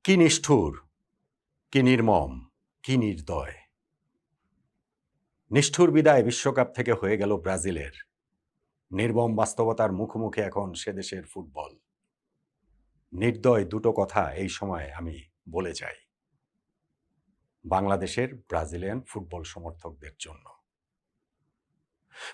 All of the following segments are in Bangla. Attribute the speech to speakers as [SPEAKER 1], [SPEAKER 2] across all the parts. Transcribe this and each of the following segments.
[SPEAKER 1] কি নিষ্ঠুর, কি নির্মম, কি নির্দয়। নিষ্ঠুর বিদায় বিশ্বকাপ থেকে হয়ে গেল ব্রাজিলের। নির্মম বাস্তবতার মুখোমুখি এখন সে দেশের ফুটবল। নির্দয় দুটো কথা এই সময় আমি বলে যাই বাংলাদেশের ব্রাজিলিয়ান ফুটবল সমর্থকদের জন্য।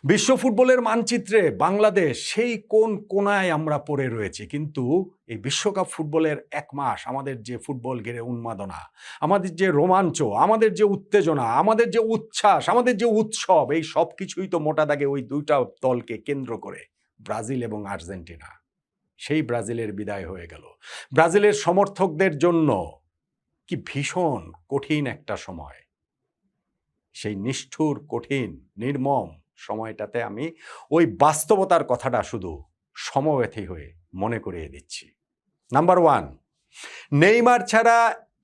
[SPEAKER 1] বিশ্ব ফুটবলের মানচিত্রে বাংলাদেশ সেই কোন কোনায় আমরা পড়ে রয়েছি, কিন্তু এই বিশ্বকাপ ফুটবলের এক মাস আমাদের যে ফুটবল ঘিরে উন্মাদনা, আমাদের যে রোমাঞ্চ, আমাদের যে উত্তেজনা, আমাদের যে উচ্ছ্বাস, আমাদের যে উৎসব, এই সব কিছুই তো মোটা দাগে ওই দুইটা দলকে কেন্দ্র করে, ব্রাজিল এবং আর্জেন্টিনা। সেই ব্রাজিলের বিদায় হয়ে গেল। ব্রাজিলের সমর্থকদের জন্য কি ভীষণ কঠিন একটা সময়। সেই নিষ্ঠুর, কঠিন, নির্মম সময়টাতে আমি ওই বাস্তবতার কথাটা শুধু সমব্যথী হয়ে মনে করিয়ে দিচ্ছি। নাম্বার 1, নেইমার ছাড়া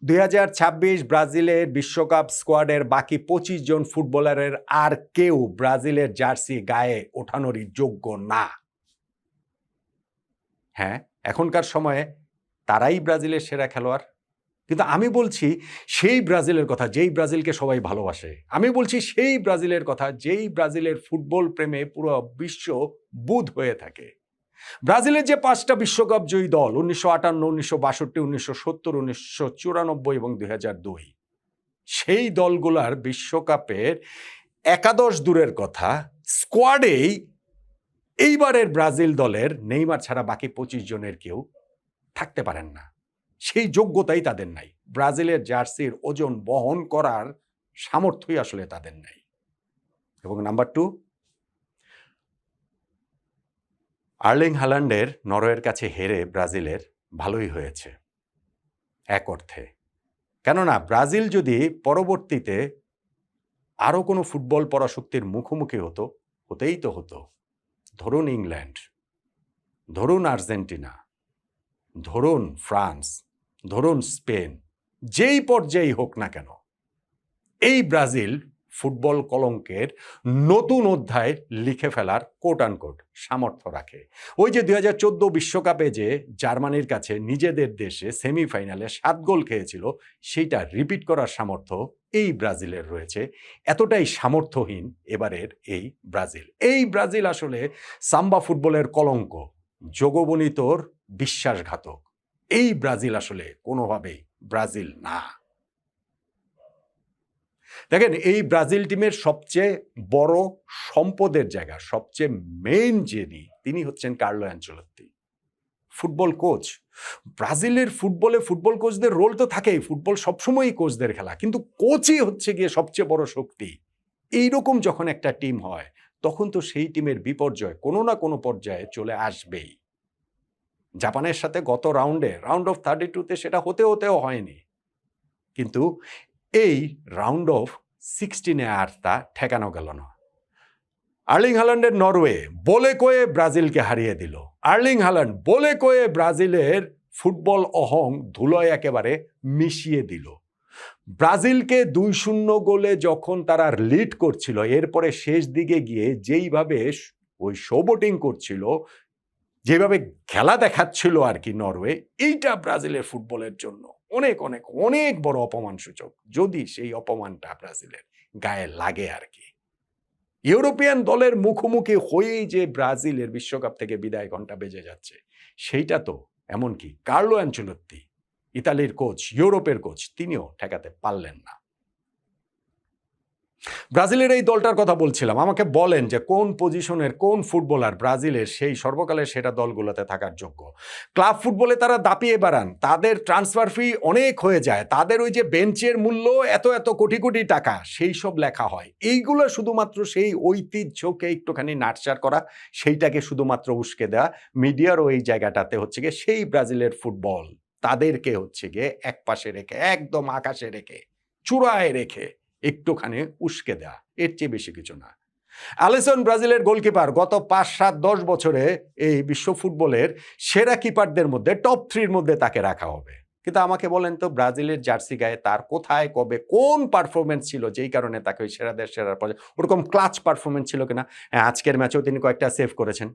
[SPEAKER 1] 2026 ব্রাজিলের বিশ্বকাপ স্কোয়াডের বাকি 25 জন ফুটবলারের আর কেউ ব্রাজিলের জার্সি গায়ে ওঠানোরই যোগ্য না। হ্যাঁ, এখনকার সময়ে তারাই ব্রাজিলের সেরা খেলোয়াড়, কিন্তু আমি বলছি সেই ব্রাজিলের কথা যেই ব্রাজিলকে সবাই ভালোবাসে। আমি বলছি সেই ব্রাজিলের কথা যেই ব্রাজিলের ফুটবল প্রেমে পুরো বিশ্ব বুঁদ হয়ে থাকে। ব্রাজিলের যে 5টা বিশ্বকাপ জয়ী দল 1958, 1962, 1970, 1994 এবং 2002, সেই দলগুলার বিশ্বকাপের একাদশ দূরের কথা, স্কোয়াডেই এইবারের ব্রাজিল দলের নেইমার ছাড়া বাকি 25 জনের কেউ থাকতে পারেন না। সেই যোগ্যতাই তাদের নাই। ব্রাজিলের জার্সির ওজন বহন করার সামর্থ্যই আসলে তাদের নাই। এবং নাম্বার 2, আর্লিং হাল্যান্ডের নরওয়ের কাছে হেরে ব্রাজিলের ভালোই হয়েছে এক অর্থে। কেননা ব্রাজিল যদি পরবর্তীতে আরও কোনো ফুটবল পরাশক্তির মুখোমুখি হতো, হতেই তো হতো। ধরুন ইংল্যান্ড, ধরুন আর্জেন্টিনা, ধরুন ফ্রান্স, ধরুন স্পেন, যেই পর্যায়েই হোক না কেন, এই ব্রাজিল ফুটবল কলঙ্কের নতুন অধ্যায় লিখে ফেলার কোট আনকোট সামর্থ্য রাখে। ওই যে 2014 বিশ্বকাপে যে জার্মানির কাছে নিজেদের দেশে সেমিফাইনালে 7 গোল খেয়েছিল, সেইটা রিপিট করার সামর্থ্য এই ব্রাজিলের রয়েছে। এতটাই সামর্থ্যহীন এবারের এই ব্রাজিল। এই ব্রাজিল আসলে সাম্বা ফুটবলের কলঙ্ক, যোগবনিতর বিশ্বাসঘাতক। এই ব্রাজিল আসলে কোনোভাবেই ব্রাজিল না। দেখেন, এই ব্রাজিল টিমের সবচেয়ে বড় সম্পদের জায়গা, সবচেয়ে মেইন যিনি, তিনি হচ্ছেন কার্লো অ্যানচেলত্তি, ফুটবল কোচ। ব্রাজিলের ফুটবলে ফুটবল কোচদের রোল তো থাকেই, ফুটবল সবসময়ই কোচদের খেলা, কিন্তু কোচই হচ্ছে গিয়ে সবচেয়ে বড় শক্তি। এইরকম যখন একটা টিম হয়, তখন তো সেই টিমের বিপর্যয় কোনো না কোনো পর্যায়ে চলে আসবেই। জাপানের সাথে গত রাউন্ড অফ 32-তে সেটা হতেও হয়নি, কিন্তু এই রাউন্ড অফ 16-এ আর তা ঠেকানো গেল না। আর্লিং হাল্যান্ডের নরওয়ে বলে কয়ে ব্রাজিলকে হারিয়ে দিল। আর্লিং হাল্যান্ড বলে কয়ে ব্রাজিলের ফুটবল অহং ধুলোয় একেবারে মিশিয়ে দিল। ব্রাজিলকে 2-0 গোলে যখন তারা লিড করছিল, এরপরে শেষ দিকে গিয়ে যেইভাবে ওই শোবোটিং করছিল, যেভাবে খেলা দেখাচ্ছিল আর কি নরওয়ে, এইটা ব্রাজিলের ফুটবলের জন্য অনেক অনেক অনেক বড় অপমানসূচক, যদি সেই অপমানটা ব্রাজিলের গায়ে লাগে আর কি। ইউরোপিয়ান দলের মুখোমুখি হয়েই যে ব্রাজিলের বিশ্বকাপ থেকে বিদায় ঘণ্টা বেজে যাচ্ছে, সেইটা তো এমনকি কার্লো অ্যানচেলত্তি, ইতালির কোচ, ইউরোপের কোচ, তিনিও ঠেকাতে পারলেন না। ব্রাজিলের এই দলটার কথা বলছিলাম, আমাকে বলেন যে কোন পজিশনের কোন ফুটবলার ব্রাজিলের সেই সর্বকালের সেরা দলগুলোতে থাকার যোগ্য। ক্লাব ফুটবলে তারা দাপিয়ে বেড়ান, তাদের ট্রান্সফার ফি অনেক হয়ে যায়, তাদের ওই যে বেঞ্চের মূল্য এত এত কোটি কোটি টাকা, সেই সব লেখা হয়। এইগুলো শুধুমাত্র সেই ঐতিহ্যকে একটুখানি নাটচার করা, সেইটাকে শুধুমাত্র উস্কে দেওয়া। মিডিয়ারও এই জায়গাটাতে হচ্ছে গিয়ে সেই ব্রাজিলের ফুটবল তাদেরকে হচ্ছে গিয়ে এক পাশে রেখে, একদম আকাশে রেখে, চূড়ায় রেখে একটুখানি উস্কে দেয়া, এর চেয়ে বেশি কিছু না। আলিসন ব্রাজিলের গোলকিপার, গত 5-7-10 বছরে এই বিশ্ব ফুটবলের সেরা কিপারদের মধ্যে টপ 3-র মধ্যে তাকে রাখা হবে। কিন্তু আমাকে বলেন তো, ব্রাজিলের জার্সি গায়ে তার কোথায় কবে কোন পারফরমেন্স ছিল যেই কারণে তাকে ওই সেরাদের সেরার পর্যায়ে ওরকম ক্লাচ পারফরমেন্স ছিল কিনা? আজকের ম্যাচেও তিনি কয়েকটা সেভ করেছেন।